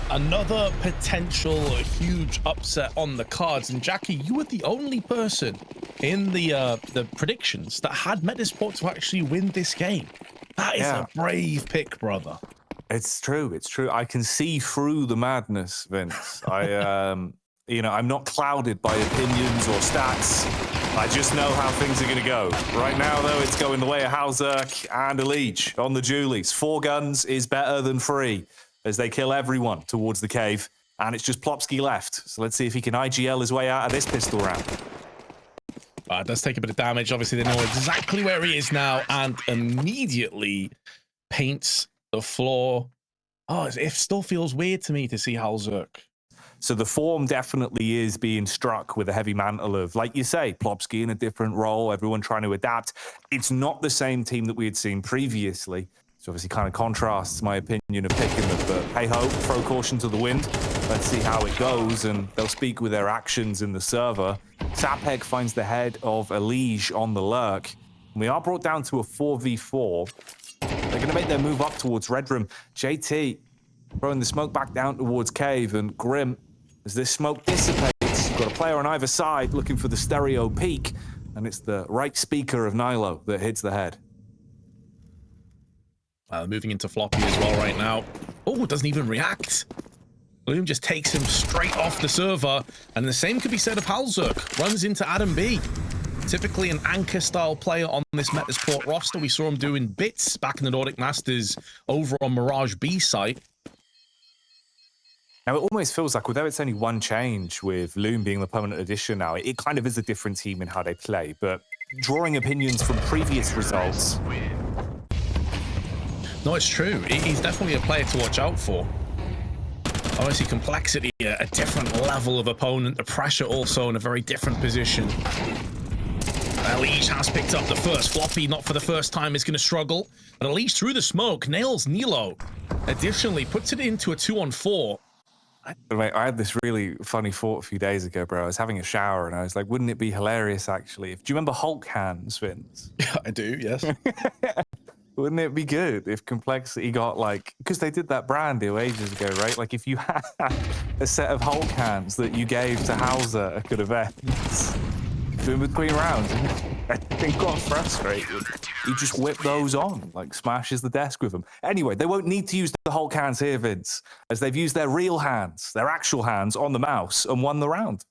Another potential huge upset on the cards, and Jackie, you were the only person in the predictions that had Metizport to actually win this game. That is a brave pick, brother. It's true. It's true. I can see through the madness, Vince. You know, I'm not clouded by opinions or stats. I just know how things are going to go. Right now, though, it's going the way of Halzerk and Elige on the Julies. 4 guns is better than 3 as they kill everyone towards the cave. And it's just Plopsky left. So let's see if he can IGL his way out of this pistol round. It does take a bit of damage. Obviously, they know exactly where he is now and immediately paints the floor. Oh, it still feels weird to me to see Halzerk. So the form definitely is being struck with a heavy mantle of, like you say, Plopsky in a different role, everyone trying to adapt. It's not the same team that we had seen previously. So obviously kind of contrasts my opinion of picking them, but hey ho, throw caution to the wind. Let's see how it goes, and they'll speak with their actions in the server. Sapeg finds the head of Elige on the lurk. And we are brought down to a 4v4. They're going to make their move up towards Red Room. JT throwing the smoke back down towards Cave, and Grim, as this smoke dissipates, you've got a player on either side looking for the stereo peak, and it's the right speaker of Nilo that hits the head. Moving into Floppy as well right now. Oh, doesn't even react. Bloom just takes him straight off the server, and the same could be said of Halzerk. Runs into Adam B. Typically an anchor-style player on this Metizport roster. We saw him doing bits back in the Nordic Masters over on Mirage B site. Now, it almost feels like, although it's only one change with Loom being the permanent addition now, it kind of is a different team in how they play. But drawing opinions from previous results... No, it's true. He's definitely a player to watch out for. Obviously, complexity, a different level of opponent. The pressure also in a very different position. Elige has picked up the first. Floppy, not for the first time, is going to struggle. But Elige, through the smoke, nails Nilo. Additionally, puts it into a 2-on-4. Mate, I had this really funny thought a few days ago, bro. I was having a shower and I was like, wouldn't it be hilarious, actually? Do you remember Hulk hands, Vince? Yeah, I do, yes. Wouldn't it be good if Complexity got, like, because they did that brand deal ages ago, right? Like, if you had a set of Hulk hands that you gave to Hauser at good events, in between rounds, and got frustrated, he just whipped those on, like smashes the desk with them. Anyway, they won't need to use the Hulk hands here, Vince, as they've used their real hands, their actual hands on the mouse and won the round.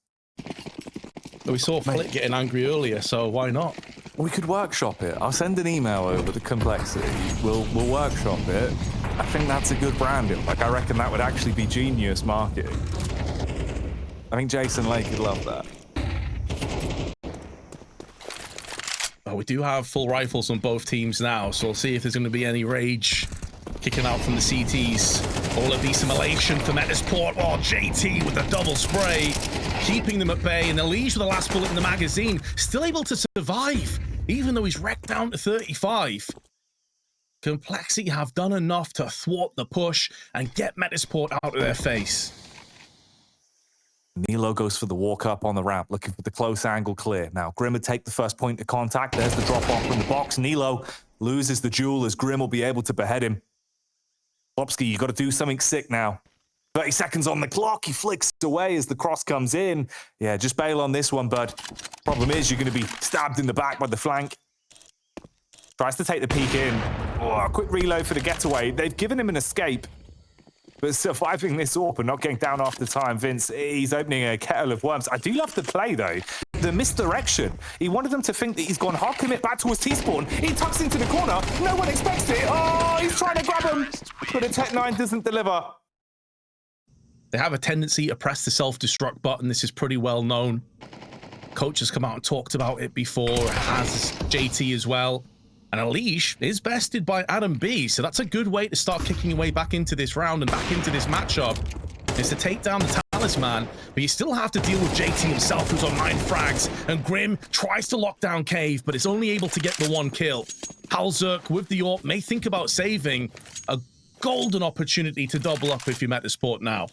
We saw Flick getting angry earlier, so why not? We could workshop it. I'll send an email over to Complexity. We'll workshop it. I think that's a good branding. Like, I reckon that would actually be genius marketing. I think Jason Lake would love that. We do have full rifles on both teams now, so we'll see if there's going to be any rage kicking out from the CTs. Will it be some elation for Metizport? Oh, JT with a double spray, keeping them at bay, and Elige with the last bullet in the magazine, still able to survive, even though he's wrecked down to 35. Complexity have done enough to thwart the push and get Metizport out of their face. Nilo goes for the walk up on the ramp, looking for the close angle clear. Now, Grim would take the first point of contact. There's the drop off from the box. Nilo loses the duel as Grim will be able to behead him. Plopsky, you got to do something sick now. 30 seconds on the clock. He flicks away as the cross comes in. Yeah, just bail on this one, bud. Problem is, you're going to be stabbed in the back by the flank. Tries to take the peek in. Oh, a quick reload for the getaway. They've given him an escape. But surviving this AWP and not getting down after time, Vince, he's opening a kettle of worms. I do love the play, though. The misdirection. He wanted them to think that he's gone hard commit back towards T-spawn. He tucks into the corner. No one expects it. Oh, he's trying to grab him. But the Tech 9 doesn't deliver. They have a tendency to press the self-destruct button. This is pretty well known. Coach has come out and talked about it before, has JT as well. And Elige is bested by Adam B, so that's a good way to start kicking your way back into this round and back into this matchup, is to take down the Talisman, but you still have to deal with JT himself, who's on 9 frags, and Grim tries to lock down Cave, but is only able to get the 1 kill. Halzerk with the AWP may think about saving a golden opportunity to double up if you Metizport now.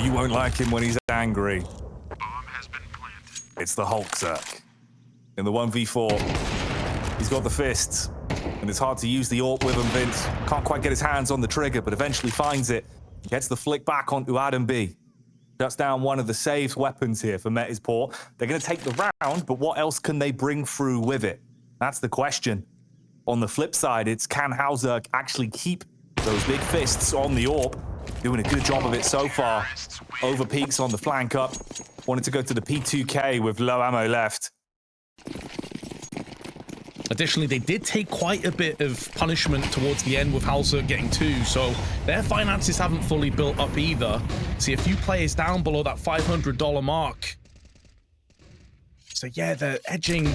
You won't like him when he's angry. It's the Hulkzerk. In the 1v4, he's got the fists. And it's hard to use the AWP with him, Vince. Can't quite get his hands on the trigger, but eventually finds it. Gets the flick back onto Adam B. Shuts down one of the saved weapons here for Metizport. They're going to take the round, but what else can they bring through with it? That's the question. On the flip side, it's can Hauser actually keep those big fists on the AWP? Doing a good job of it so far. Over peaks on the flank up. Wanted to go to the P2K with low ammo left. Additionally, they did take quite a bit of punishment towards the end with Hauser getting 2, so their finances haven't fully built up either. See a few players down below that $500 mark. So yeah, they're edging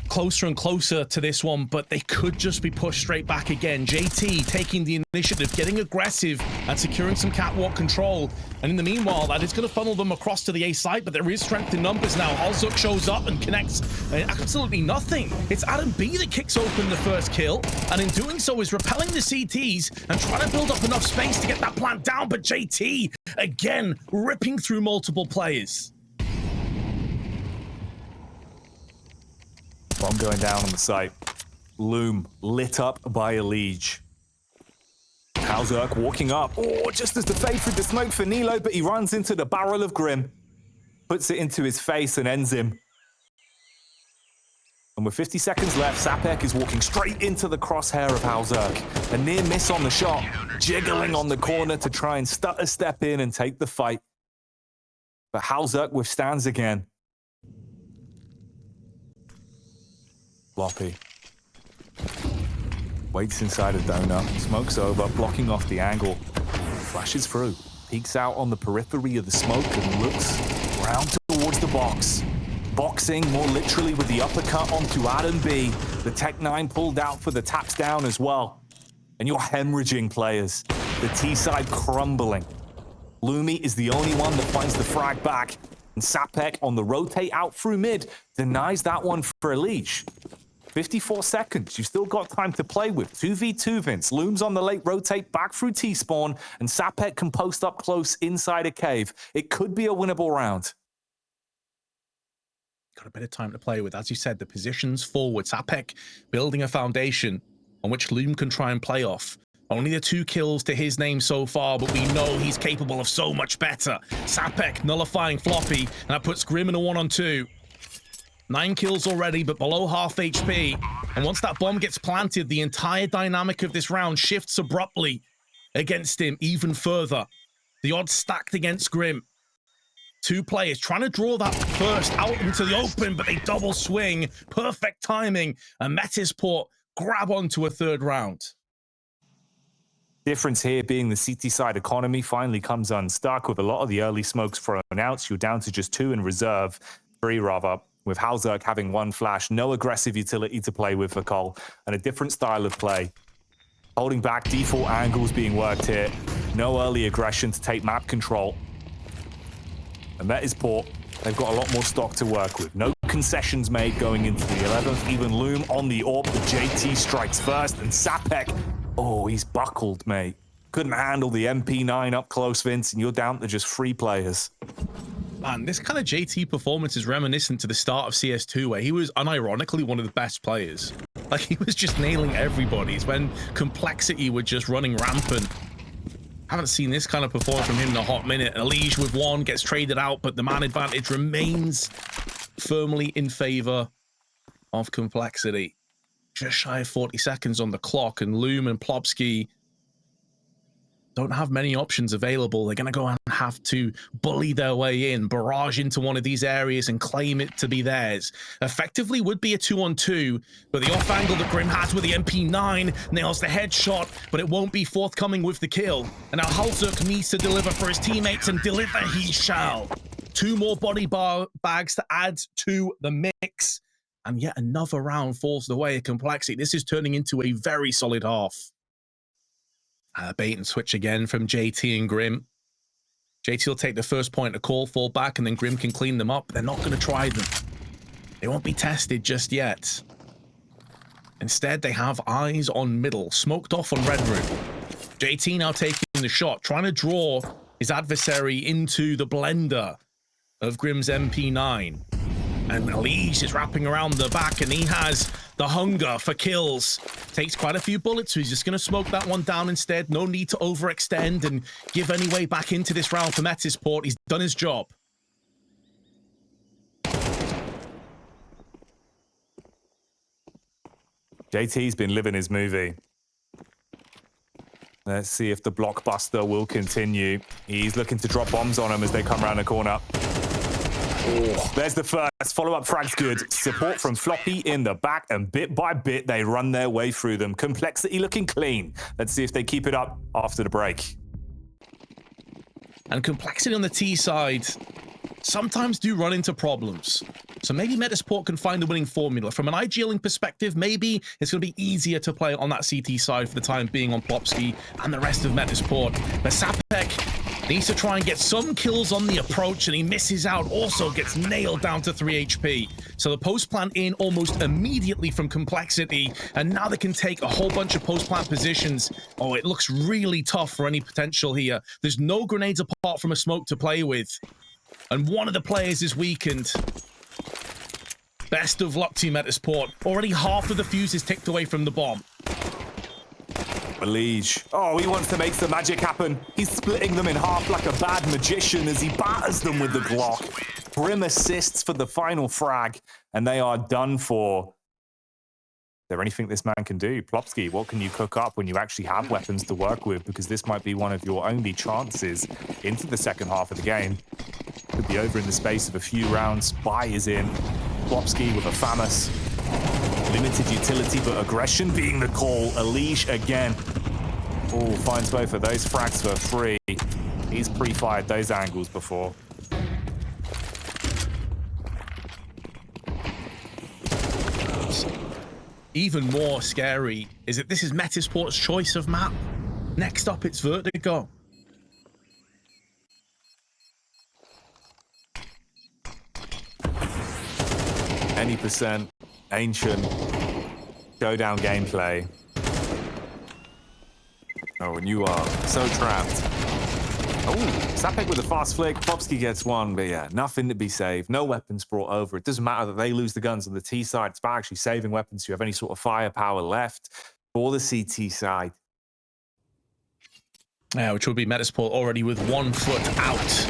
closer and closer to this one, but they could just be pushed straight back again. JT taking the initiative, getting aggressive and securing some catwalk control. And in the meanwhile, that is going to funnel them across to the A site, but there is strength in numbers now. Halzuk shows up and connects absolutely nothing. It's Adam B that kicks open the first kill, and in doing so is repelling the CTs and trying to build up enough space to get that plant down, but JT, again, ripping through multiple players. Bomb going down on the site. Loom lit up by a liege. Hauser walking up. Oh, just as the fade through the smoke for Nilo, but he runs into the barrel of Grim. Puts it into his face and ends him. And with 50 seconds left, Sapek is walking straight into the crosshair of Hauser. A near miss on the shot, jiggling on the corner to try and stutter step in and take the fight. But Hauser withstands again. Floppy. Waits inside a donut, smokes over, blocking off the angle. Flashes through, peeks out on the periphery of the smoke and looks round towards the box. Boxing more literally with the uppercut onto Adam B. The Tech 9 pulled out for the taps down as well. And you're hemorrhaging players. The T side crumbling. Lumi is the only one that finds the frag back. And Sapek on the rotate out through mid denies that one for a leash. 54 seconds. You've still got time to play with. 2v2, Vince. Looms on the late rotate back through T-spawn, and Sapek can post up close inside a cave. It could be a winnable round. Got a bit of time to play with. As you said, the positions forward. Sapek building a foundation on which Loom can try and play off. Only the 2 kills to his name so far, but we know he's capable of so much better. Sapek nullifying Floppy, and that puts Grim in a 1-on-2. 9 kills already, but below half HP. And once that bomb gets planted, the entire dynamic of this round shifts abruptly against him even further. The odds stacked against Grim. 2 players trying to draw that first out into the open, but they double swing. Perfect timing. And Metizport grab onto a 3rd round. Difference here being the CT side economy finally comes unstuck with a lot of the early smokes thrown out. You're down to just 2 in reserve. 3 rather. With Hauser having 1 flash, no aggressive utility to play with for Cole, and a different style of play. Holding back, default angles being worked here. No early aggression to take map control. And Metizport, they've got a lot more stock to work with. No concessions made going into the 11th. Even Loom on the AWP, the JT strikes first, and Sapek, oh, he's buckled, mate. Couldn't handle the MP9 up close, Vince, and you're down to just 3 players. Man, this kind of JT performance is reminiscent to the start of CS2, where he was unironically one of the best players. Like, he was just nailing everybody. It's when complexity was just running rampant. Haven't seen this kind of performance from him in a hot minute. Elige with 1 gets traded out, but the man advantage remains firmly in favor of complexity. Just shy of 40 seconds on the clock, and Loom and Plopsky don't have many options available. They're going to go and have to bully their way in, barrage into one of these areas and claim it to be theirs. Effectively would be a 2-on-2, but the off angle that Grim has with the MP9 nails the headshot, but it won't be forthcoming with the kill. And now Halzuk needs to deliver for his teammates, and deliver he shall. 2 more body bags to add to the mix, and yet another round falls the way of complexity. This is turning into a very solid half. Bait and switch again from JT and Grim. JT will take the first point to call, fall back, and then Grim can clean them up. They're not going to try them. They won't be tested just yet. Instead, they have eyes on middle, smoked off on red room. JT now taking the shot, trying to draw his adversary into the blender of Grim's MP9. And Elise is wrapping around the back, and he has the hunger for kills. Takes quite a few bullets, so he's just going to smoke that one down instead. No need to overextend and give any way back into this round for Metizport. He's done his job. JT's been living his movie. Let's see if the blockbuster will continue. He's looking to drop bombs on him as they come around the corner. Oh, there's the first. Follow-up frag's good. Support from Floppy in the back, and bit by bit, they run their way through them. Complexity looking clean. Let's see if they keep it up after the break. And Complexity on the T side sometimes do run into problems. So maybe Metizport can find the winning formula. From an IGLing perspective, maybe it's going to be easier to play on that CT side for the time being on Plopsky and the rest of Metizport. But Sapek needs to try and get some kills on the approach, and he misses out. Also gets nailed down to 3 HP. So the post-plant in almost immediately from Complexity, and now they can take a whole bunch of post-plant positions. Oh, it looks really tough for any potential here. There's no grenades apart from a smoke to play with. And one of the players is weakened. Best of luck to Metizport. Already half of the fuses ticked away from the bomb. Liege. Oh, he wants to make some magic happen. He's splitting them in half like a bad magician as he batters them with the Glock. Grim assists for the final frag, and they are done for. Is there anything this man can do? Plopsky, what can you cook up when you actually have weapons to work with? Because this might be one of your only chances into the second half of the game. Could be over in the space of a few rounds. Spy is in. Plopsky with a FAMAS. Limited utility, but aggression being the call. Elish again. Oh, finds both of those frags for free. He's pre-fired those angles before. Even more scary is that this is Metizport's choice of map. Next up, it's Vertigo. Any percent, ancient, showdown gameplay. Oh, and you are so trapped. Oh, Sapek with a fast flick. Plopsky gets one, but yeah, nothing to be saved. No weapons brought over. It doesn't matter that they lose the guns on the T side. It's about actually saving weapons. You have any sort of firepower left for the CT side. Yeah, which will be Metizport already with 1 foot out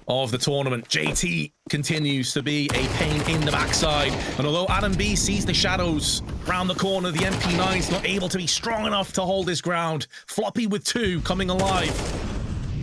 of the tournament. JT continues to be a pain in the backside. And although Adam B sees the shadows round the corner, the MP9's not able to be strong enough to hold his ground. Floppy with 2 coming alive.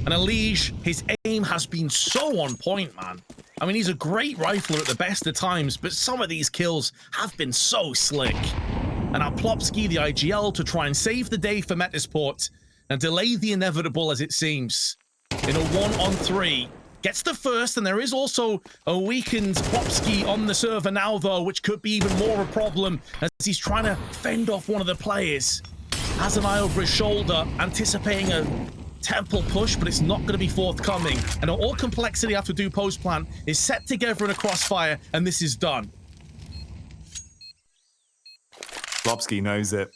And Elige, his aim has been so on point, man. I mean, he's a great rifler at the best of times, but some of these kills have been so slick. And now Plopsky, the IGL, to try and save the day for Metizport and delay the inevitable as it seems. In a 1-on-3, gets the first, and there is also a weakened Plopsky on the server now, though, which could be even more a problem as he's trying to fend off one of the players. Has an eye over his shoulder, anticipating a temple push, but it's not going to be forthcoming. And all Complexity have to do post-plant is set together in a crossfire, and this is done. Plopsky knows it.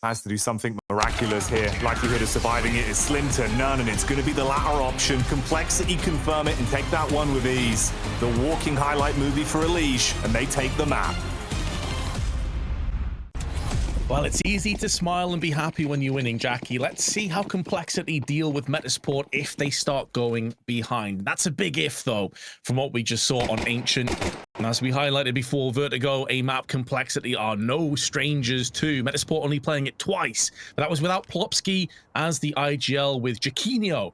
Has to do something miraculous here. Likelihood of surviving it is slim to none, and it's going to be the latter option. Complexity confirm it and take that one with ease. The walking highlight movie for Elige, and they take the map. Well, it's easy to smile and be happy when you're winning, Jackie. Let's see how Complexity deal with Metizport if they start going behind. That's a big if, though, from what we just saw on Ancient. And as we highlighted before, Vertigo, a map Complexity are no strangers to. Metizport only playing it twice, but that was without Plopsky as the IGL with Jaquinho,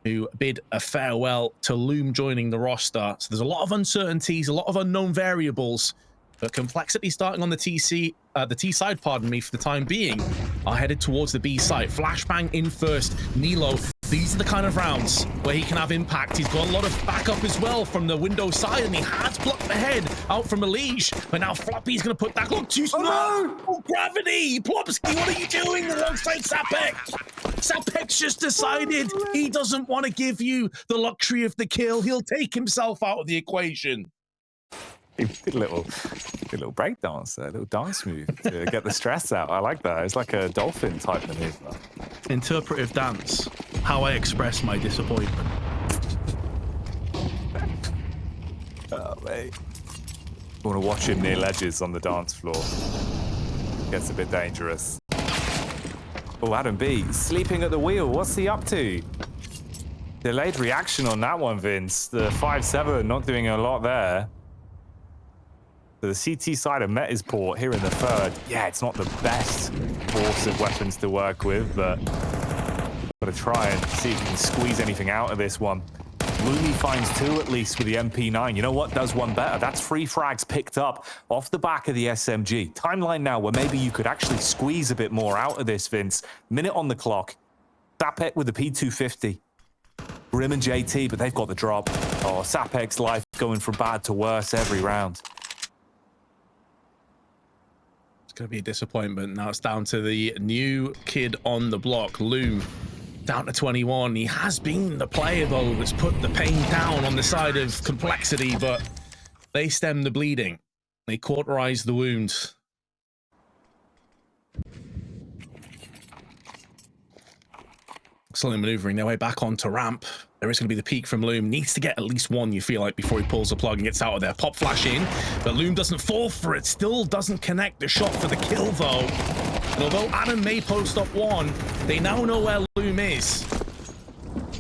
who bid a farewell to Loom joining the roster. So there's a lot of uncertainties, a lot of unknown variables. But Complexity starting on the T side, pardon me, for the time being, are headed towards the B side. Flashbang in first. Nilo, these are the kind of rounds where he can have impact. He's got a lot of backup as well from the window side, and he has blocked the head out from Elige. But now Floppy's going to put that look too small. Oh, gravity! Plopsky, what are you doing alongside Sapek? Sapek's just decided he doesn't want to give you the luxury of the kill. He'll take himself out of the equation. He did a little break dance, a little dance move to get the stress out. I like that. It's like a dolphin type maneuver. Interpretive dance. How I express my disappointment. Oh, mate. want to watch him near ledges on the dance floor. Gets a bit dangerous. Oh, Adam B, sleeping at the wheel. What's he up to? Delayed reaction on that one, Vince. The 5-7 not doing a lot there. So the CT side of Metizport here in the third. Yeah, it's not the best force of weapons to work with, but got to try and see if you can squeeze anything out of this one. Lumi finds 2 at least with the MP9. You know what does one better? That's 3 frags picked up off the back of the SMG. Timeline now where maybe you could actually squeeze a bit more out of this, Vince. Minute on the clock. Sapek with the P250. Grim and JT, but they've got the drop. Oh, Sapek's life going from bad to worse every round. It's going to be a disappointment. Now it's down to the new kid on the block, Loom. Down to 21. He has been the player, though, that's put the pain down on the side of complexity, but they stem the bleeding. They cauterize the wounds. Slowly maneuvering their way back onto ramp. There is going to be the peek from Loom. Needs to get at least one, you feel like, before he pulls the plug and gets out of there. Pop flash in, but Loom doesn't fall for it. Still doesn't connect the shot for the kill, though. And although Adam may post up one, they now know where Loom is.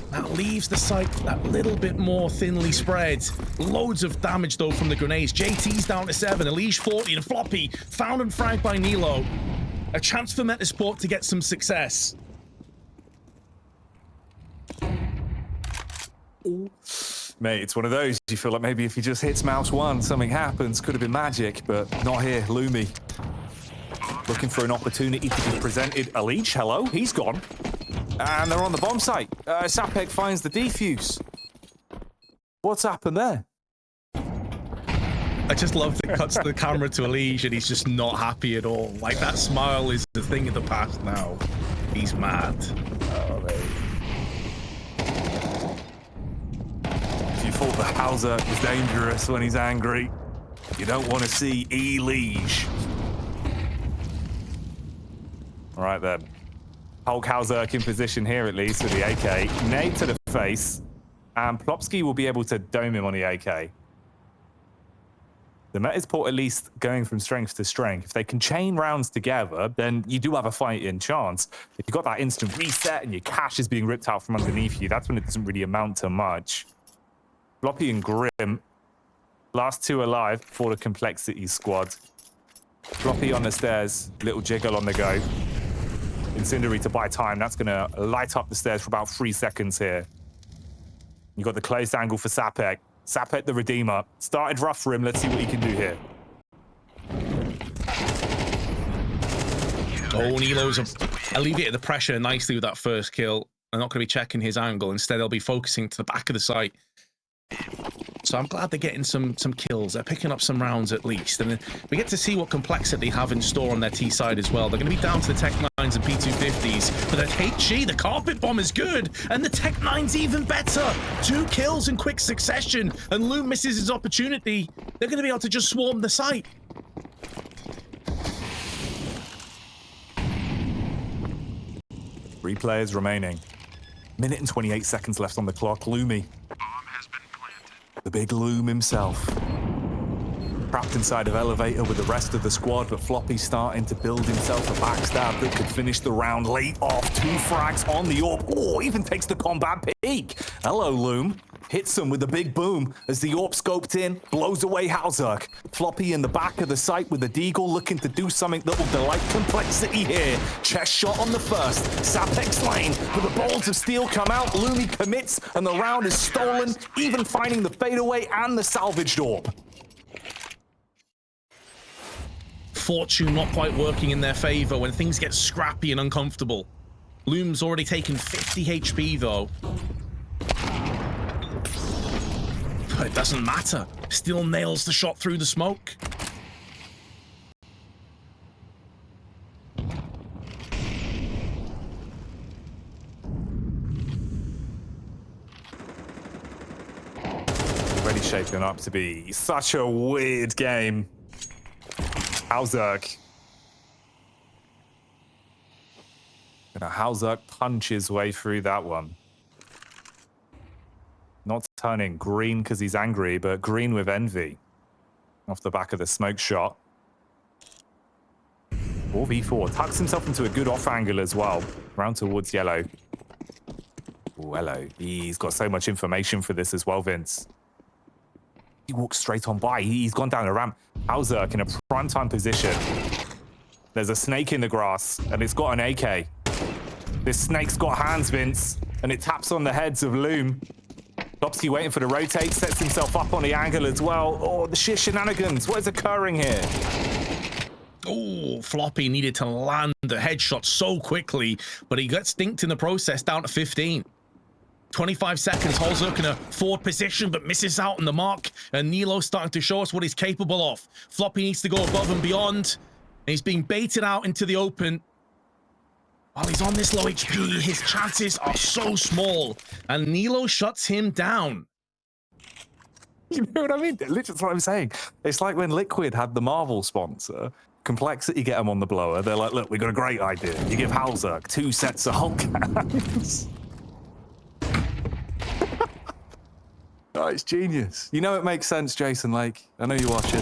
That leaves the site that little bit more thinly spread. Loads of damage, though, from the grenades. JT's down to 7. Elish 40 and Floppy found and fragged by Nilo. A chance for Metizport to get some success. Mate, it's one of those. You feel like maybe if he just hits mouse 1, something happens. Could have been magic, but not here. Lumi looking for an opportunity to be presented. Elish, hello, he's gone. And they're on the bomb site. Sapek finds the defuse. What's happened there? I just love that it cuts the camera to Elish and he's just not happy at all. Like, that smile is the thing of the past now. He's mad. Oh, mate. If you thought the Hauser was dangerous when he's angry, you don't want to see Elish. All right, then. Hulk Hauser in position here, at least, with the AK. Nade to the face, and Plopsky will be able to dome him on the AK. The Metizport at least going from strength to strength. If they can chain rounds together, then you do have a fighting chance. If you've got that instant reset and your cash is being ripped out from underneath you, that's when it doesn't really amount to much. Floppy and Grim, last 2 alive for the Complexity squad. Floppy on the stairs, little jiggle on the go. Incendiary to buy time. That's going to light up the stairs for about 3 seconds here. You got the close angle for Sapek. Sapek the Redeemer. Started rough for him. Let's see what he can do here. Oh, Nilo's alleviated the pressure nicely with that first kill. They're not going to be checking his angle. Instead, they'll be focusing to the back of the site. So I'm glad they're getting some kills. They're picking up some rounds at least. And then we get to see what Complexity have in store on their T side as well. They're going to be down to the Tech 9s and P250s. But at HG, the Carpet Bomb is good. And the Tech 9's even better. 2 kills in quick succession. And Loom misses his opportunity. They're going to be able to just swarm the site. Three players remaining. Minute and 28 seconds left on the clock. Lumi. The big Loom himself. Trapped inside of elevator with the rest of the squad, but Floppy starting to build himself a backstab that could finish the round late off. 2 frags on the AWP. Oh, even takes the combat peak. Hello, Loom. Hits him with a big boom as the AWP scoped in, blows away Hauzerk. Floppy in the back of the site with the Deagle looking to do something that will delight Complexity here. Chest shot on the first. Sapek's lane, but the balls of steel come out. Lumi commits, and the round is stolen, even finding the fadeaway and the salvaged AWP. Fortune not quite working in their favor when things get scrappy and uncomfortable. Loom's already taken 50 HP, though. But it doesn't matter. Still nails the shot through the smoke. Already shaping up to be such a weird game. Hauzerk. Hauzerk punch his way through that one. Not turning green because he's angry, but green with envy. off the back of the smoke shot. 4v4. Tucks himself into a good off angle as well. Round towards yellow. Oh, hello. He's got so much information for this as well, Vince. He walks straight on by. He's gone down a ramp. Alzerk in a prime time position. There's a snake in the grass, and it's got an AK. This snake's got hands, Vince, and it taps on the heads of Loom. Plopsky waiting for the rotate, sets himself up on the angle as well. Oh, the sheer shenanigans. What is occurring here? Oh, Floppy needed to land the headshot so quickly, but he got stinked in the process down to 15. 25 seconds, Holzerk in a forward position, but misses out on the mark. And Nilo's starting to show us what he's capable of. Floppy needs to go above and beyond. And he's being baited out into the open. While he's on this low HP, his chances are so small. And Nilo shuts him down. You know what I mean? Literally, that's what I'm saying. It's like when Liquid had the Marvel sponsor. Complexity get them on the blower. They're like, look, we got a great idea. You give Halzerk 2 sets of Hulk hands. Oh, it's genius. You know it makes sense, Jason Lake. I know you're watching.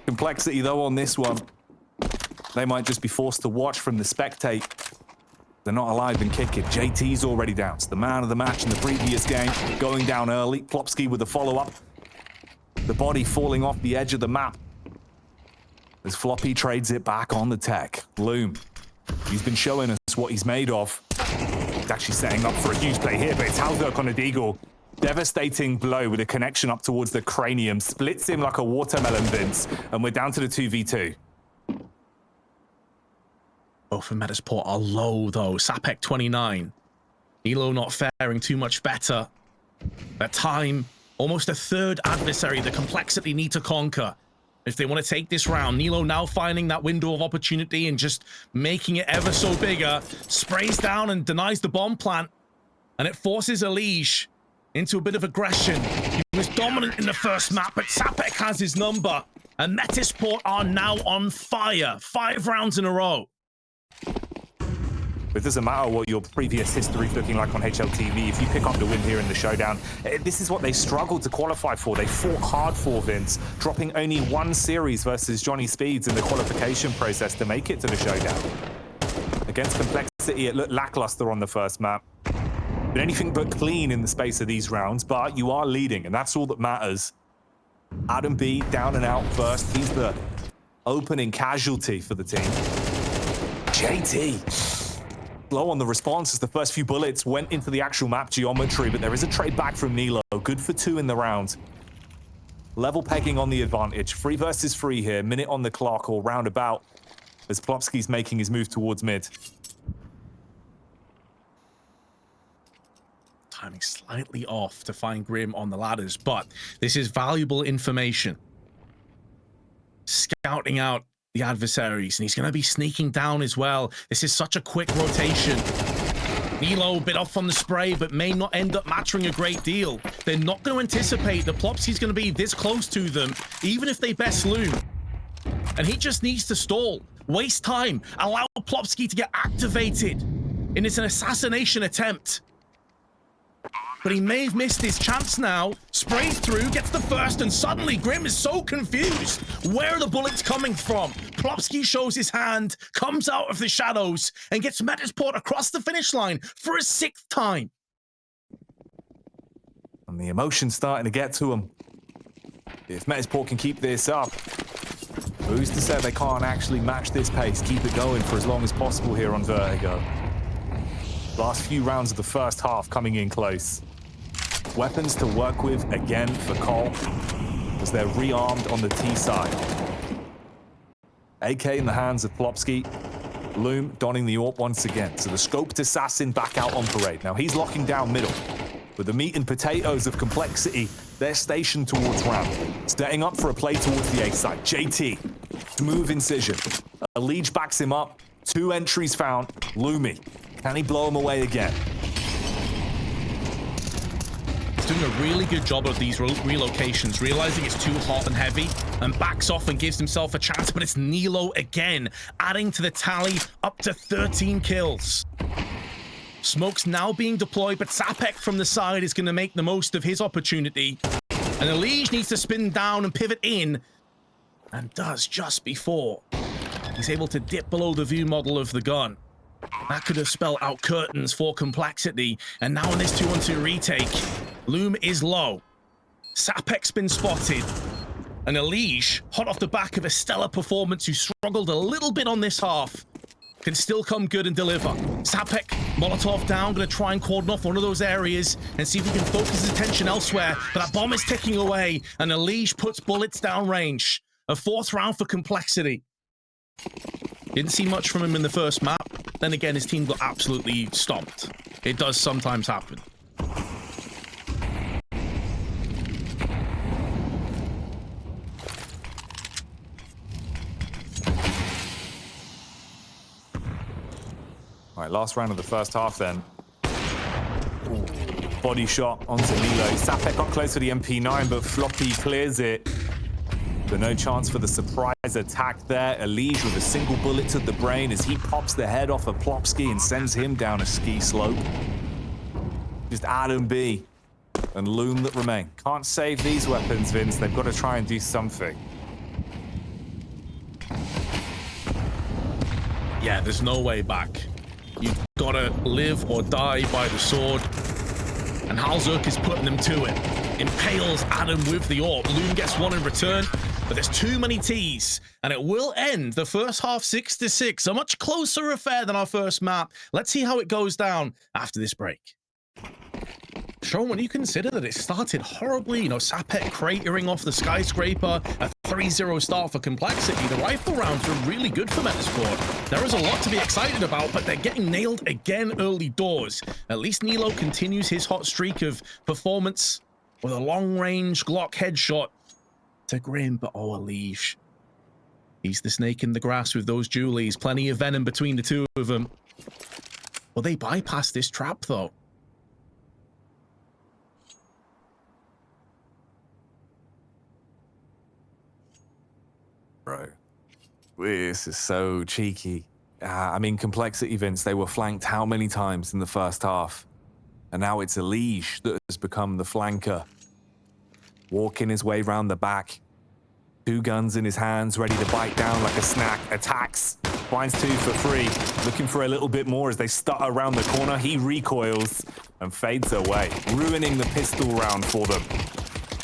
Complexity, though, on this one, they might just be forced to watch from the spectate. They're not alive and kicking. JT's already down. It's the man of the match in the previous game, going down early. Plopsky with the follow-up. The body falling off the edge of the map. As Floppy trades it back on the tech. Loom, he's been showing us what he's made of. He's actually setting up for a huge play here, but it's Halzerk on a deagle. Devastating blow with a connection up towards the cranium. Splits him like a watermelon, Vince. And we're down to the 2v2. Both of Metizport are low, though. Sapek 29. Nilo not faring too much better. That time, almost a third adversary the Complexity need to conquer. If they want to take this round, Nilo now finding that window of opportunity and just making it ever so bigger. Sprays down and denies the bomb plant. And it forces Elige into a bit of aggression. He was dominant in the first map, but Sapek has his number. And Metizport are now on fire. 5 rounds in a row. It doesn't matter what your previous history is looking like on HLTV. If you pick up the win here in the showdown, this is what they struggled to qualify for. They fought hard for, Vince, dropping only 1 series versus Johnny Speeds in the qualification process to make it to the showdown. Against Complexity, it looked lackluster on the first map. But anything but clean in the space of these rounds, but you are leading, and that's all that matters. Adam B down and out first. He's the opening casualty for the team. JT. Low on the response as the first few bullets went into the actual map geometry, but there is a trade back from Nilo. Good for 2 in the round. Level pegging on the advantage. 3 versus 3 here. Minute on the clock or roundabout as Plopsky's making his move towards mid. Timing slightly off to find Grim on the ladders, but this is valuable information. Scouting out the adversaries, and he's going to be sneaking down as well. This is such a quick rotation. Nilo bit off on the spray, but may not end up mattering a great deal. They're not going to anticipate that Plopsky's going to be this close to them, even if they best Loom. And he just needs to stall, waste time, allow Plopsky to get activated in an assassination attempt. But he may have missed his chance now. Sprays through, gets the first, and suddenly Grim is so confused. Where are the bullets coming from? Plopsky shows his hand, comes out of the shadows, and gets Metizport across the finish line for a 6th time. And the emotion's starting to get to him. If Metizport can keep this up, who's to say they can't actually match this pace, keep it going for as long as possible here on Vertigo. Last few rounds of the first half coming in close. Weapons to work with again for Cole as they're rearmed on the T side. AK in the hands of Plopsky. Loom donning the AWP once again. So the scoped assassin back out on parade. Now he's locking down middle. With the meat and potatoes of Complexity, they're stationed towards ramp. Setting up for a play towards the A side. JT, smooth incision. Elige backs him up. 2 entries found. Loomy. Can he blow him away again? He's doing a really good job of these relocations, realizing it's too hot and heavy, and backs off and gives himself a chance, but it's Nilo again, adding to the tally up to 13 kills. Smoke's now being deployed, but Sapek from the side is going to make the most of his opportunity. And Elige needs to spin down and pivot in, and does just before he's able to dip below the view model of the gun. That could have spelled out curtains for Complexity. And now in this 2-on-2 retake, Loom is low. Sapek's been spotted. And Elige, hot off the back of a stellar performance, who struggled a little bit on this half, can still come good and deliver. Sapek, Molotov down, gonna try and cordon off one of those areas and see if he can focus his attention elsewhere. But that bomb is ticking away, and Elige puts bullets down range. A 4th round for Complexity. Didn't see much from him in the first map. Then again, his team got absolutely stomped. It does sometimes happen. All right, last round of the first half then. Ooh, body shot onto Milo. Sapek got close to the MP9, but Floppy clears it. But no chance for the surprise attack there. Elige with a single bullet to the brain as he pops the head off of Plopsky and sends him down a ski slope. Just Adam B and Loom that remain. Can't save these weapons, Vince. They've got to try and do something. Yeah, there's no way back. You've got to live or die by the sword. And Halzerk is putting them to it. Impales Adam with the AWP. Loom gets one in return, but there's too many T's, and it will end the first half 6-6. A much closer affair than our first map. Let's see how it goes down after this break. Sean, when you consider that it started horribly, you know, Sapek cratering off the skyscraper, a 3-0 start for Complexity, the rifle rounds were really good for Metizport. There is a lot to be excited about, but they're getting nailed again early doors. At least Nilo continues his hot streak of performance with a long-range Glock headshot to Grim, but oh, Elige. He's the snake in the grass with those Julies. Plenty of venom between the two of them. Well, they bypassed this trap, though. Bro, this is so cheeky. I mean, Complexity, Vince, they were flanked how many times in the first half? And now it's Elige that has become the flanker. Walking his way round the back. 2 guns in his hands, ready to bite down like a snack. Attacks, finds 2 for free. Looking for a little bit more as they stutter around the corner. He recoils and fades away, ruining the pistol round for them.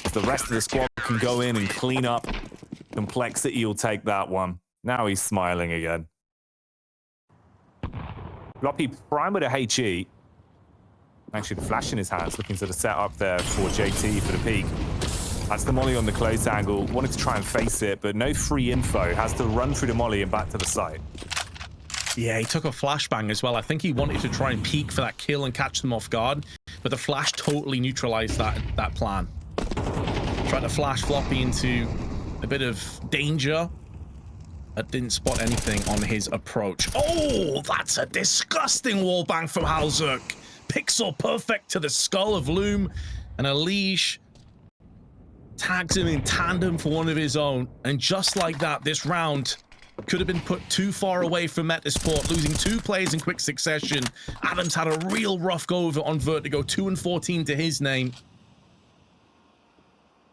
As the rest of the squad can go in and clean up. Complexity will take that one. Now he's smiling again. Floppy prime with a HE. Actually, the flash in his hands, looking to the setup there for JT for the peak. That's the molly on the close angle. Wanted to try and face it, but no free info. Has to run through the molly and back to the site. Yeah, he took a flashbang as well. I think he wanted to try and peek for that kill and catch them off guard, but the flash totally neutralized that plan. Tried to flash Floppy into a bit of danger, but didn't spot anything on his approach. Oh, that's a disgusting wallbang from Halzerk. Pixel perfect to the skull of Loom, and Elige tags him in tandem for one of his own. And just like that, this round could have been put too far away from Metizport, losing 2 players in quick succession. Adams had a real rough go over on Vertigo, 2-14 to his name.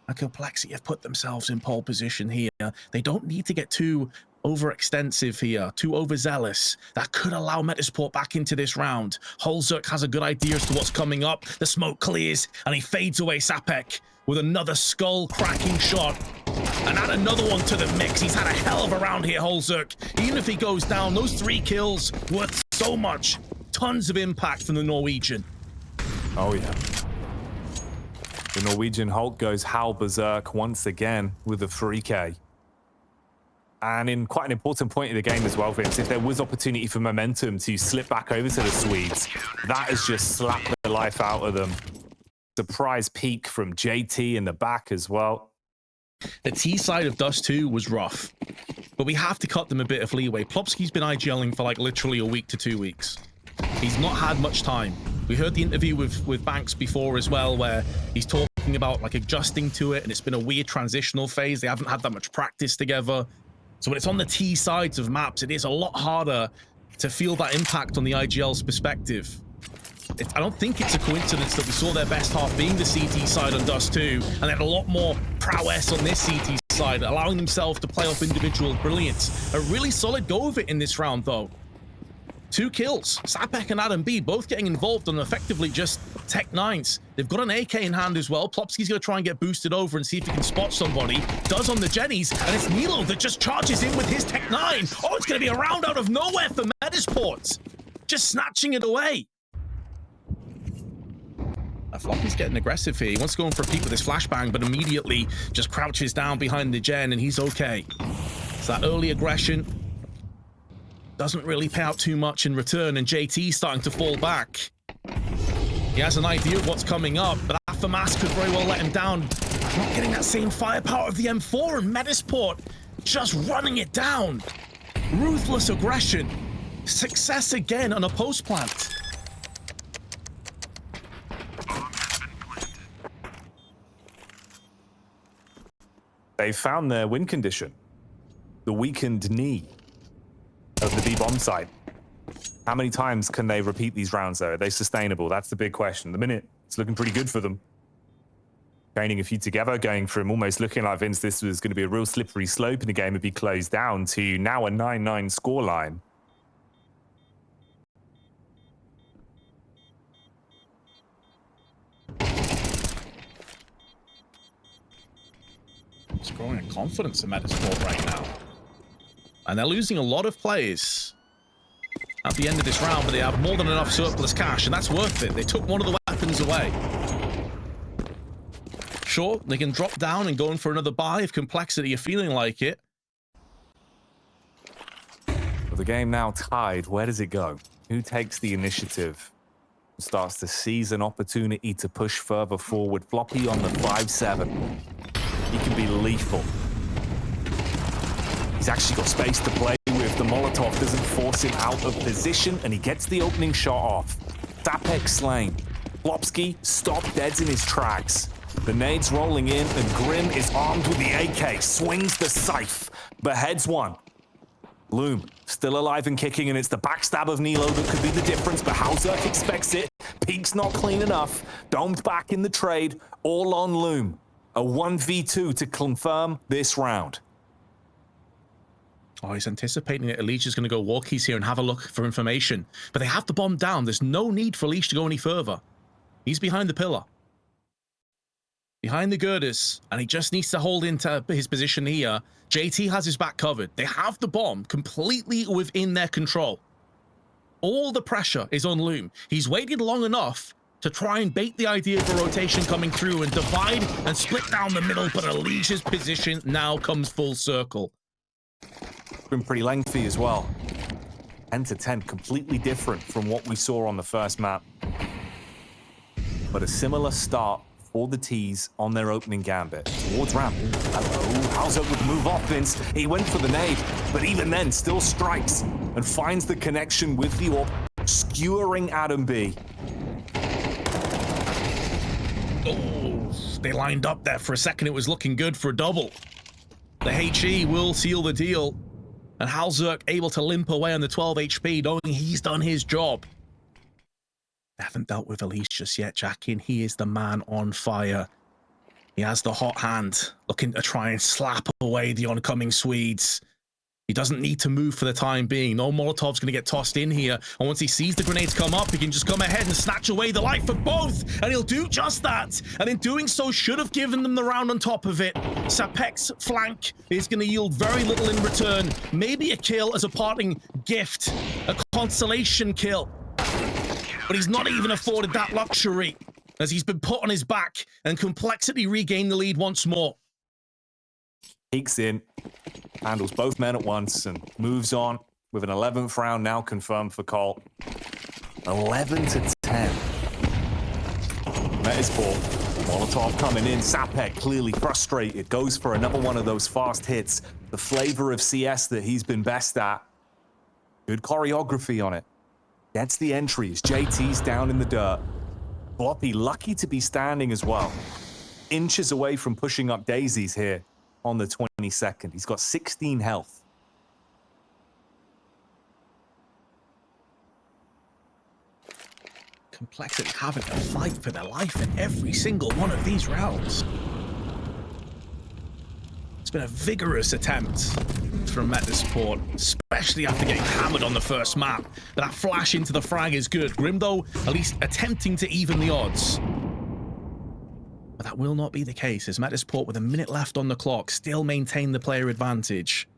And Complexity have put themselves in pole position here. They don't need to get too overextensive here, too overzealous. That could allow Metizport back into this round. Halzerk has a good idea as to what's coming up. The smoke clears, and he fades away Sapek with another skull-cracking shot. And add another one to the mix. He's had a hell of a round here, Halzerk. Even if he goes down, those 3 kills worth so much. Tons of impact from the Norwegian. Oh, yeah. The Norwegian Hulk goes Hal Berserk once again with a 3K. And in quite an important point of the game as well, Vince, if there was opportunity for momentum to slip back over to the Swedes, that has just slapped the life out of them. Surprise peak from JT in the back as well. The T side of Dust 2 was rough, but we have to cut them a bit of leeway. Plopsky's been IGLing for like literally a week to 2 weeks. He's not had much time. We heard the interview with Banks before as well, where he's talking about like adjusting to it, and it's been a weird transitional phase. They haven't had that much practice together. So when it's on the T sides of maps, it is a lot harder to feel that impact on the IGL's perspective. I don't think it's a coincidence that we saw their best half being the CT side on Dust 2, and they had a lot more prowess on this CT side, allowing themselves to play off individual brilliance. A really solid go of it in this round, though. 2 kills. Sapek and Adam B both getting involved on effectively just Tech 9s. They've got an AK in hand as well. Plopsky's going to try and get boosted over and see if he can spot somebody. Does on the Jennies, and it's Nilo that just charges in with his Tech 9. Oh, it's going to be a round out of nowhere for Metizport. Just snatching it away. Floppy's getting aggressive here. He wants to go in for a peek with his flashbang, but immediately just crouches down behind the Gen, and he's okay. So that early aggression doesn't really pay out too much in return, and JT's starting to fall back. He has an idea of what's coming up, but that FAMAS could very well let him down. Not getting that same firepower of the M4, and Metizport just running it down. Ruthless aggression. Success again on a post plant. They found their win condition. The weakened knee of the B-bomb side. How many times can they repeat these rounds, though? Are they sustainable? That's the big question. The minute, it's looking pretty good for them. Gaining a few together, going from almost looking like, Vince, this was going to be a real slippery slope and the game would be closed down, to now a 9-9 scoreline. It's growing in confidence in Metizport right now. And they're losing a lot of players at the end of this round, but they have more than enough surplus cash, and that's worth it. They took one of the weapons away. Sure, they can drop down and go in for another buy if Complexity are feeling like it. With the game now tied, where does it go? Who takes the initiative? Starts to seize an opportunity to push further forward. Floppy on the 5-7. He can be lethal. He's actually got space to play with. The Molotov doesn't force him out of position, and he gets the opening shot off. Sapek slain. Plopsky stopped dead in his tracks. The nades rolling in, and Grim is armed with the AK, swings the scythe, beheads one. Loom still alive and kicking, and it's the backstab of Nilo that could be the difference, but Hauzerk expects it. Peak's not clean enough. Domed back in the trade, all on Loom. A 1v2 to confirm this round. Oh, he's anticipating that Elish is going to go walkies here and have a look for information. But they have the bomb down. There's no need for Elish to go any further. He's behind the pillar. Behind the girders. And he just needs to hold into his position here. JT has his back covered. They have the bomb completely within their control. All the pressure is on Loom. He's waited long enough to try and bait the idea of a rotation coming through and divide and split down the middle, but Alicia's position now comes full circle. Been pretty lengthy as well. 10 to 10, completely different from what we saw on the first map. But a similar start for the T's on their opening gambit. Towards ramp. Hello, Hauzerk would move off, Vince. He went for the nade, but even then still strikes and finds the connection with the AWP, skewering Adam B. Oh, they lined up there for a second. It was looking good for a double. The HE will seal the deal. And Hauzerk able to limp away on the 12 HP, knowing he's done his job. They haven't dealt with Elish just yet, Jackie, and he is the man on fire. He has the hot hand, looking to try and slap away the oncoming Swedes. He doesn't need to move for the time being. No Molotov's going to get tossed in here. And once he sees the grenades come up, he can just come ahead and snatch away the life of both. And he'll do just that. And in doing so, should have given them the round on top of it. Sapek's flank is going to yield very little in return. Maybe a kill as a parting gift. A consolation kill. But he's not even afforded that luxury, as he's been put on his back, and Complexity regained the lead once more. Peeks in, handles both men at once, and moves on with an 11th round now confirmed for Colt. 11 to 10. Metizport, Molotov coming in. Sapek clearly frustrated, goes for another one of those fast hits. The flavor of CS that he's been best at. Good choreography on it. Gets the entries. JT's down in the dirt. Floppy lucky to be standing as well. Inches away from pushing up daisies here on the 22nd. He's got 16 health. Complexity having to fight for their life in every single one of these rounds. It's been a vigorous attempt from Metizport, especially after getting hammered on the first map. But that flash into the frag is good. Grim, though, at least attempting to even the odds. But that will not be the case, as Metizport, with a minute left on the clock, still maintain the player advantage.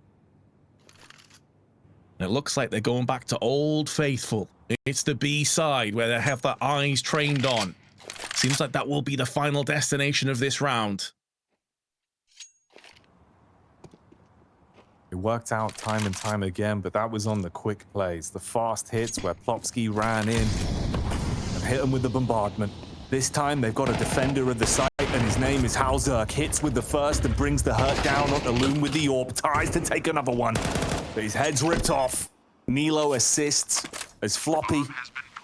And it looks like they're going back to Old Faithful. It's the B side, where they have their eyes trained on. Seems like that will be the final destination of this round. It worked out time and time again, but that was on the quick plays, the fast hits where Plopsky ran in and hit him with the bombardment. This time they've got a defender of the site, and his name is Halzerk. Hits with the first and brings the hurt down on the loom with the AWP. Tries to take another one, but his head's ripped off. Nilo assists as Floppy,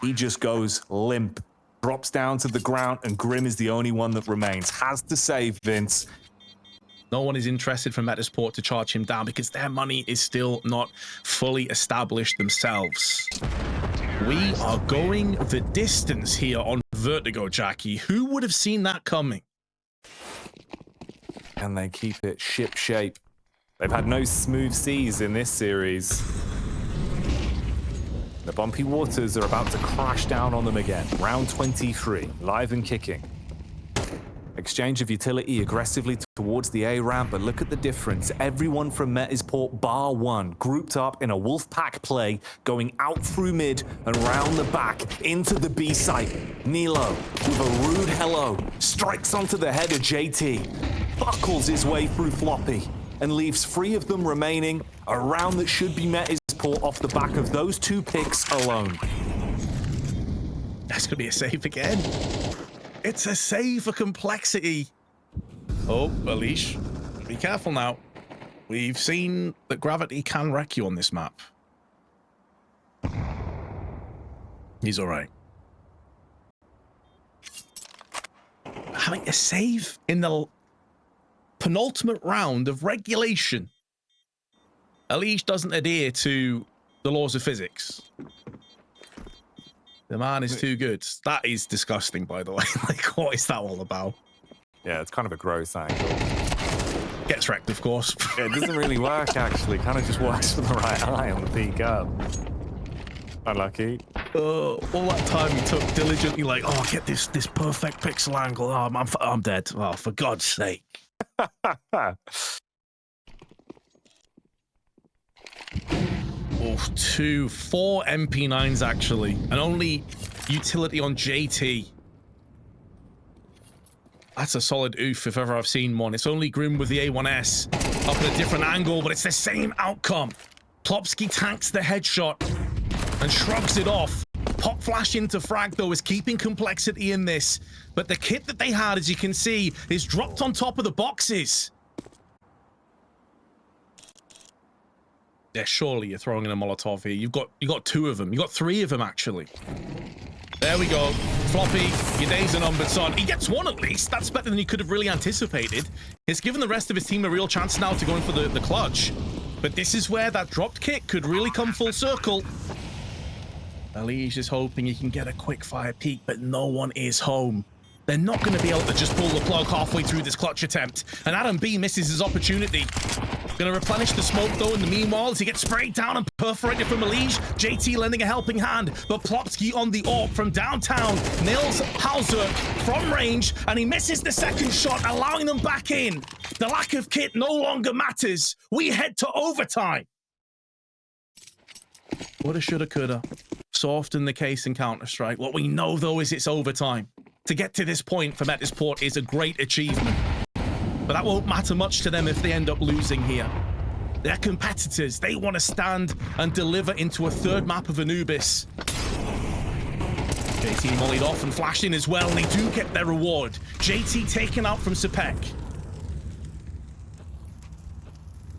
he just goes limp, drops down to the ground, and Grim is the only one that remains. Has to save Vince. No one is interested from Metizport to charge him down because their money is still not fully established themselves. We are going the distance here on Vertigo, Jackie. Who would have seen that coming? And they keep it ship shape. They've had no smooth seas in this series. The bumpy waters are about to crash down on them again. Round 23, live and kicking. Exchange of utility aggressively towards the A ramp, but look at the difference. Everyone from Metizport bar one grouped up in a wolf pack play, going out through mid and round the back into the B site. Nilo, with a rude hello, strikes onto the head of JT, buckles his way through Floppy, and leaves three of them remaining. A round that should be Metizport off the back of those two picks alone. That's going to be a save again. It's a save for Complexity. Oh, Alish, be careful now. We've seen that gravity can wreck you on this map. He's all right. Having a save in the penultimate round of regulation. Alish doesn't adhere to the laws of physics. The man is too good. That is disgusting, by the way. Like, what is that all about? Yeah, it's kind of a gross angle. Gets wrecked, of course. Yeah, it doesn't really work, actually. Kind of just works for the right eye on the peak up. Unlucky. All that time he took diligently, like, oh, get this perfect pixel angle. Oh, I'm dead. Oh, for God's sake. Oh, 4 MP9s actually, and only utility on JT. That's a solid oof if ever I've seen one. It's only Grim with the A1S up at a different angle, but it's the same outcome. Plopsky tanks the headshot and shrugs it off. Pop flash into frag though is keeping Complexity in this, but the kit that they had, as you can see, is dropped on top of the boxes. Yeah, surely you're throwing in a Molotov here. You've got 2 of them. You've got 3 of them, actually. There we go. Floppy, your days are numbered, son. He gets 1 at least. That's better than he could have really anticipated. It's given the rest of his team a real chance now to go in for the clutch. But this is where that dropped kick could really come full circle. Alish is hoping he can get a quick fire peek, but no one is home. They're not going to be able to just pull the plug halfway through this clutch attempt. And Adam B misses his opportunity. Going to replenish the smoke, though, in the meanwhile, as he gets sprayed down and perforated from Alish. JT lending a helping hand, but Plopsky on the AWP from downtown nails Halzerk from range, and he misses the second shot, allowing them back in. The lack of kit no longer matters. We head to overtime. Woulda, shoulda, coulda. So often the case in Counter-Strike. What we know, though, is it's overtime. To get to this point for Metizport is a great achievement. But that won't matter much to them if they end up losing here. They're competitors. They want to stand and deliver into a 3rd map of Anubis. JT mollied off and flashed in as well, and they do get their reward. JT taken out from Sepek.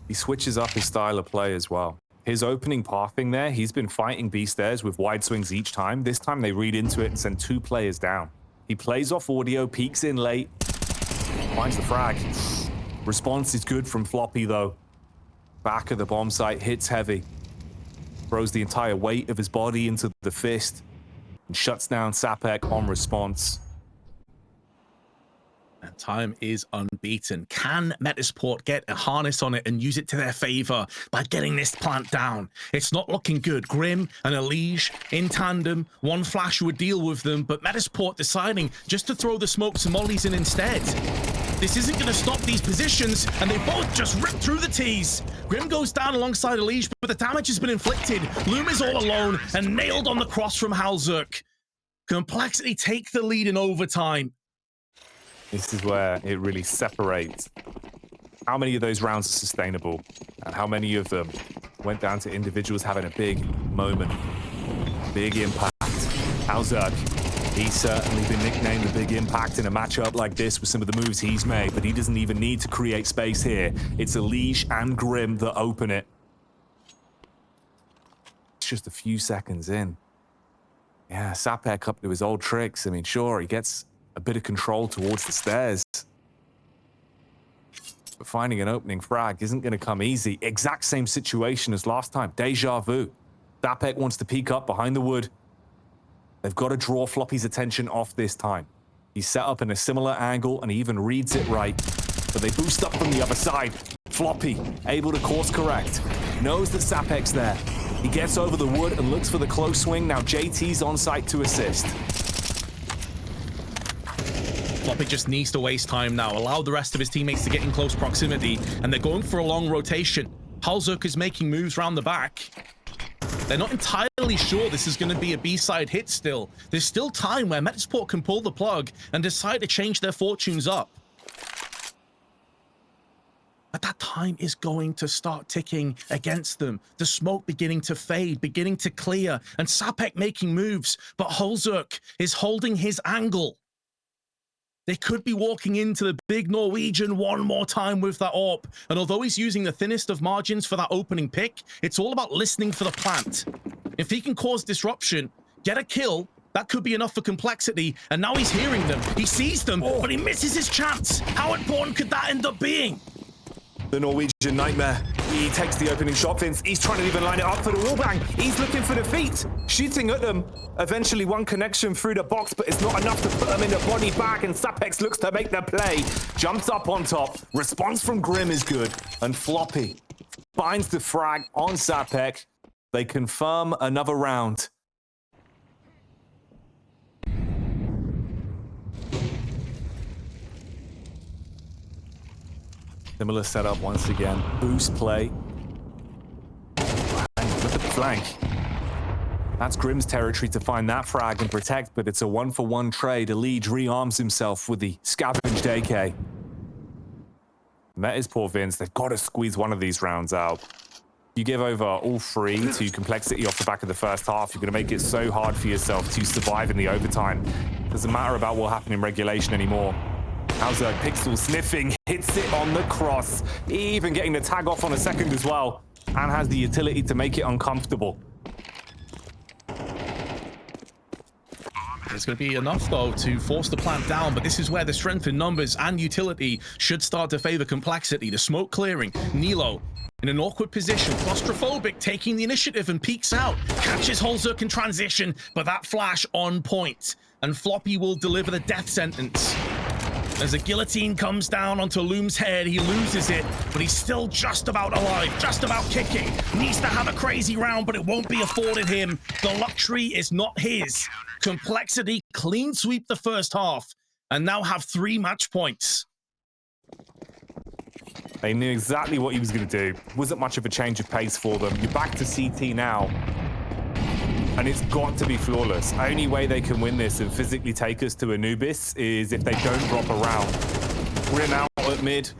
He switches up his style of play as well. His opening pathing there, he's been fighting B stairs with wide swings each time. This time they read into it and send 2 players down. He plays off audio, peeks in late, finds the frag. Response is good from Floppy though. Back of the bomb site, hits heavy. Throws the entire weight of his body into the fist. and shuts down Sapek on response. And time is unbeaten. Can Metizport get a harness on it and use it to their favor by getting this plant down? It's not looking good. Grim and Elige in tandem. One flash would deal with them, but Metizport deciding just to throw the smokes and mollies in instead. This isn't going to stop these positions, and they both just rip through the T's. Grim goes down alongside Elige, but the damage has been inflicted. Loom is all alone and nailed on the cross from Halzuk. Complexity take the lead in overtime. This is where it really separates how many of those rounds are sustainable and how many of them went down to individuals having a big moment, big impact. Halzuk, he's certainly been nicknamed the Big Impact in a matchup like this with some of the moves he's made, but he doesn't even need to create space here. It's Elige and Grim that open it. It's just a few seconds in. Yeah, Sapek up to his old tricks. I mean, sure, he gets a bit of control towards the stairs, but finding an opening frag isn't going to come easy. Exact same situation as last time. Deja vu. Sapek wants to peek up behind the wood. They've got to draw Floppy's attention off this time. He's set up in a similar angle and he even reads it right, but they boost up from the other side. Floppy able to course correct, knows that Sapek's there. He gets over the wood and looks for the close swing. Now JT's on site to assist. Floppy just needs to waste time now, allow the rest of his teammates to get in close proximity, and they're going for a long rotation. Halzuk is making moves around the back. They're not entirely sure this is going to be a B-side hit still. There's still time where Metizport can pull the plug and decide to change their fortunes up. But that time is going to start ticking against them. The smoke beginning to fade, beginning to clear, and Sapek making moves, but Halzuk is holding his angle. They could be walking into the big Norwegian one more time with that AWP. And although he's using the thinnest of margins for that opening pick, it's all about listening for the plant. If he can cause disruption, get a kill, that could be enough for complexity. And now he's hearing them. He sees them, but he misses his chance. How important could that end up being? The Norwegian nightmare. He takes the opening shot, Vince. He's trying to even line it up for the wallbang. He's looking for the feet, shooting at them. Eventually one connection through the box, but it's not enough to put them in the body bag, and Sapex looks to make the play. Jumps up on top. Response from Grim is good, and Floppy finds the frag on Sapek. They confirm another round. Similar setup once again. Boost play. Look at the flank. That's Grim's territory to find that frag and protect, but it's a one-for-one trade. Elige rearms himself with the scavenged AK. Metizport, Vince, they've got to squeeze one of these rounds out. You give over all three to complexity off the back of the first half, you're going to make it so hard for yourself to survive in the overtime. Doesn't matter about what happened in regulation anymore. Halzuk, Pixel sniffing, hits it on the cross, even getting the tag off on a second as well, and has the utility to make it uncomfortable. It's going to be enough, though, to force the plant down, but this is where the strength in numbers and utility should start to favor complexity. The smoke clearing. Nilo in an awkward position, claustrophobic, taking the initiative and peeks out. Catches Halzuk in transition, but that flash on point. And Floppy will deliver the death sentence. As a guillotine comes down onto Loom's head, he loses it, but he's still just about alive, just about kicking. Needs to have a crazy round, but it won't be afforded him. The luxury is not his. Complexity clean sweep the first half, and now have 3 match points. They knew exactly what he was going to do. Wasn't much of a change of pace for them. You're back to CT now. And it's got to be flawless. Only way they can win this and physically take us to Anubis is if they don't drop a round. Grim out at mid.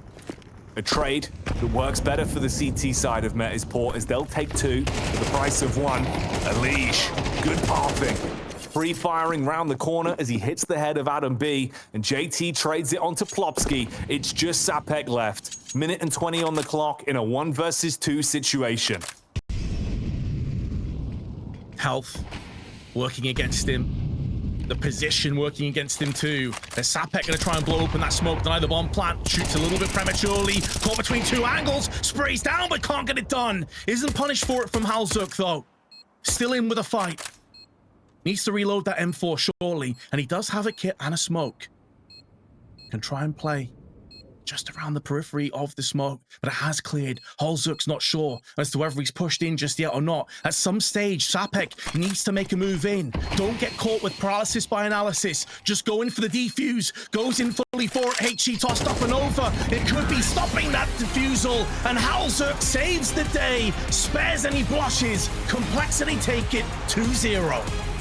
A trade that works better for the CT side of Metizport as they'll take 2 for the price of 1. Elige, good pathing. Free firing round the corner as he hits the head of Adam B, and JT trades it onto Plopsky. It's just Sapek left. Minute and 20 on the clock in a 1 versus 2 situation. Health working against him. The position working against him too. There's Sapek going to try and blow open that smoke, deny the bomb plant, shoots a little bit prematurely, caught between 2 angles, sprays down but can't get it done. Isn't punished for it from Halzuk though. Still in with a fight. Needs to reload that M4 surely, and he does have a kit and a smoke. Can try and play just around the periphery of the smoke, but it has cleared. Holzuk's not sure as to whether he's pushed in just yet or not. At some stage, Sapek needs to make a move in. Don't get caught with paralysis by analysis. Just go in for the defuse. Goes in fully for it. HE tossed up and over. It could be stopping that defusal, and Holzuk saves the day. Spares any blushes. Complexity take it 2-0.